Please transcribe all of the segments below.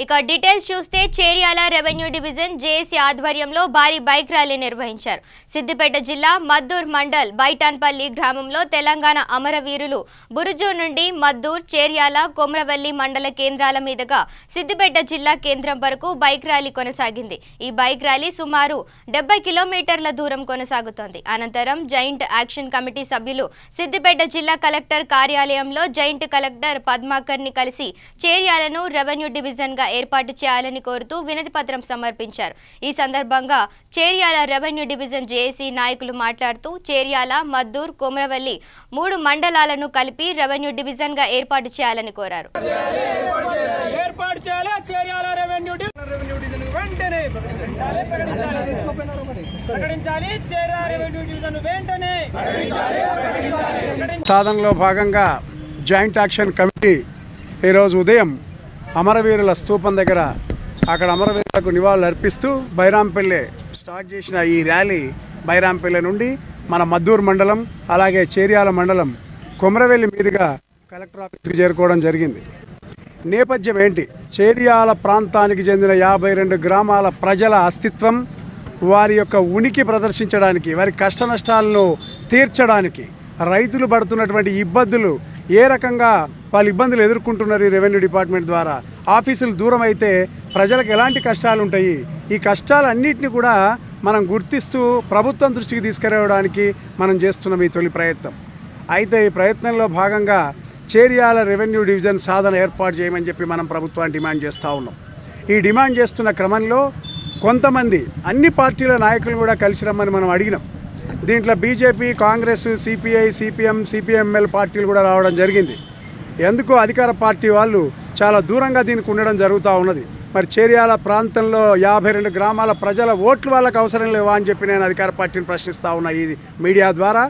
ఇక డీటెయిల్స్ చూస్తే Cheriyal revenue division JAC ఆధ్వర్యంలో భారీ బైక్ ర్యాలీ నిర్వహించారు. సిద్దిపేట జిల్లా మద్దూర్ మండల్ బైటాన్పల్లి గ్రామంలో తెలంగాణ అమరవీరులు బురుజు నుండి మద్దూర్, చేర్యాల, కొమ్రవెల్లి మండల కేంద్రాల మీదుగా సిద్దిపేట జిల్లా కేంద్రం వరకు బైక్ ర్యాలీ కొనసాగింది. ఈ బైక్ ర్యాలీ సుమారు 70 కిలోమీటర్ల దూరం కొనసాగుతోంది. అనంతరం జాయింట్ యాక్షన్ కమిటీ సభ్యులు సిద్దిపేట జిల్లా కలెక్టర్ కార్యాలయంలో జాయింట్ కలెక్టర్ పద్మాకర్ ని కలిసి చేర్యాలను రెవెన్యూ డివిజన్ ఏర్పాటు చేయాలని కోరుతూ వినతి పత్రం సమర్పించారు. ఈ సందర్భంగా చేర్యాల రెవెన్యూ డివిజన్ జేఏసీ నాయకులు మాట్లాడుతూ చేర్యాల, మద్దూర్, కొమ్రవెల్లి 3 మండలాలను కలిపి రెవెన్యూ డివిజన్ గా ఏర్పాటు చేయాలని కోరారు. సాధనలో భాగంగా జాయింట్ యాక్షన్ కమిటీ ఈరోజు ఉదయం అమరవీరుల స్తూపం దగ్గర అక్కడ అమరవీరులకు నివాళులు అర్పిస్తూ బైరాంపల్లె స్టార్ట్ చేసిన ఈ ర్యాలీ బైరాంపల్లె నుండి మన మద్దూరు మండలం అలాగే చేర్యాల మండలం కొమ్రవెల్లి మీదుగా కలెక్టర్ ఆఫీస్కి చేరుకోవడం జరిగింది. నేపథ్యం ఏంటి? చేర్యాల ప్రాంతానికి చెందిన 52 గ్రామాల ప్రజల అస్తిత్వం, వారి యొక్క ఉనికి ప్రదర్శించడానికి, వారి కష్ట నష్టాలను తీర్చడానికి, రైతులు పడుతున్నటువంటి ఇబ్బందులు, ఏ రకంగా వాళ్ళు ఇబ్బందులు ఎదుర్కొంటున్నారు ఈ రెవెన్యూ డిపార్ట్మెంట్ ద్వారా, ఆఫీసులు దూరం అయితే ప్రజలకు ఎలాంటి కష్టాలు ఉంటాయి, ఈ కష్టాలన్నింటినీ కూడా మనం గుర్తిస్తూ ప్రభుత్వం దృష్టికి తీసుకురావడానికి మనం చేస్తున్నాం ఈ తొలి ప్రయత్నం. అయితే ఈ ప్రయత్నంలో భాగంగా చేర్యాల రెవెన్యూ డివిజన్ సాధన ఏర్పాటు చేయమని చెప్పి మనం ప్రభుత్వాన్ని డిమాండ్ చేస్తూ ఉన్నాం. ఈ డిమాండ్ చేస్తున్న క్రమంలో కొంతమంది అన్ని పార్టీల నాయకులు కూడా కలిసి రమ్మని మనం అడిగినాం. దీంట్లో BJP, Congress, CPI, CPM, CPML పార్టీలు కూడా రావడం జరిగింది. ఎందుకు అధికార పార్టీ వాళ్ళు చాలా దూరంగా దీనికి ఉండడం జరుగుతూ ఉన్నది. మరి చేర్యాల ప్రాంతంలో 52 గ్రామాల ప్రజల ఓట్లు వాళ్ళకు అవసరం లేవా అని చెప్పి నేను అధికార పార్టీని ప్రశ్నిస్తూ ఉన్నా. ఈ మీడియా ద్వారా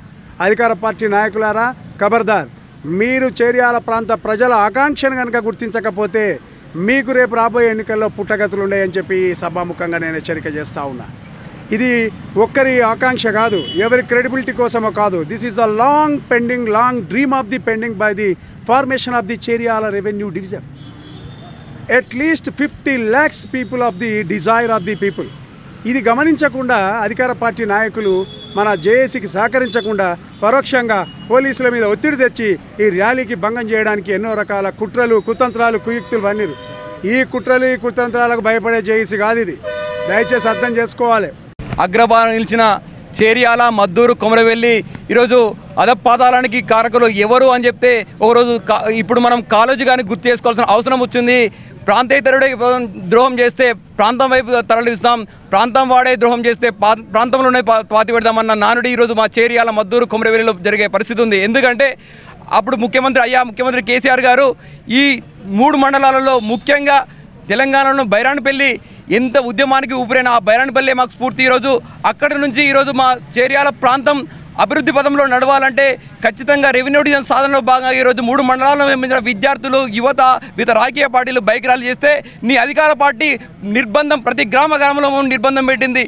అధికార పార్టీ నాయకులారా, ఖబర్దార్, మీరు చేర్యాల ప్రాంత ప్రజల ఆకాంక్షను కనుక గుర్తించకపోతే మీకు రేపు రాబోయే ఎన్నికల్లో పుట్టగతులు ఉన్నాయని చెప్పి సభాముఖంగా నేను హెచ్చరిక చేస్తూ ఉన్నా. ఇది ఒక్కరి ఆకాంక్ష కాదు, ఎవరి క్రెడిబిలిటీ కోసమో కాదు. This is a long dream of the pending by the formation of the Cheriyal revenue division. At least 50 lakhs people of the desire of the people. ఇది గమనించకుండా అధికార పార్టీ నాయకులు మన జేఏసీకి సహకరించకుండా పరోక్షంగా పోలీసుల మీద ఒత్తిడి తెచ్చి ఈ ర్యాలీకి భంగం చేయడానికి ఎన్నో రకాల కుట్రలు, కుతంత్రాలు, కుయుక్తులు పన్నిరు. ఈ కుట్రలు, ఈ కుతంత్రాలకు భయపడే జేఏసీ కాదు ఇది. దయచేసి అర్థం చేసుకోవాలి. అగ్రభాగం నిలిచిన చేర్యాల, మద్దూరు, కొమరవెల్లి ఈరోజు అధపాతాళానికి కారకులు ఎవరు అని చెప్తే ఒకరోజు ఇప్పుడు మనం కాలేజీ కానీ గుర్తు చేసుకోవాల్సిన అవసరం వచ్చింది. ప్రాంతేతరుడే ద్రోహం చేస్తే ప్రాంతం వైపు తరలిస్తాం, ప్రాంతం వాడే ద్రోహం చేస్తే ప్రాంతంలోనే పాతి పెడదామన్న నానుడి ఈరోజు మా చేర్యాల, మద్దూరు, కొమరవెల్లిలో జరిగే పరిస్థితి ఉంది. ఎందుకంటే అప్పుడు ముఖ్యమంత్రి కేసీఆర్ గారు ఈ 3 మండలాలలో ముఖ్యంగా తెలంగాణలో బైరాన్పల్లి ఎంత ఉద్యమానికి ఊపిరైన ఆ బైరాన్పల్లి మాకు స్ఫూర్తి. ఈరోజు అక్కడి నుంచి ఈరోజు మా చేర్యాల ప్రాంతం అభివృద్ధి పదంలో నడవాలంటే ఖచ్చితంగా రెవెన్యూ డివిజన్ సాధనలో భాగంగా ఈరోజు 3 మండలాలను నిర్మించిన విద్యార్థులు, యువత, వివిధ రాజకీయ పార్టీలు బైక్ ర్యాలీ చేస్తే నీ అధికార పార్టీ నిర్బంధం, ప్రతి గ్రామంలో నిర్బంధం పెట్టింది.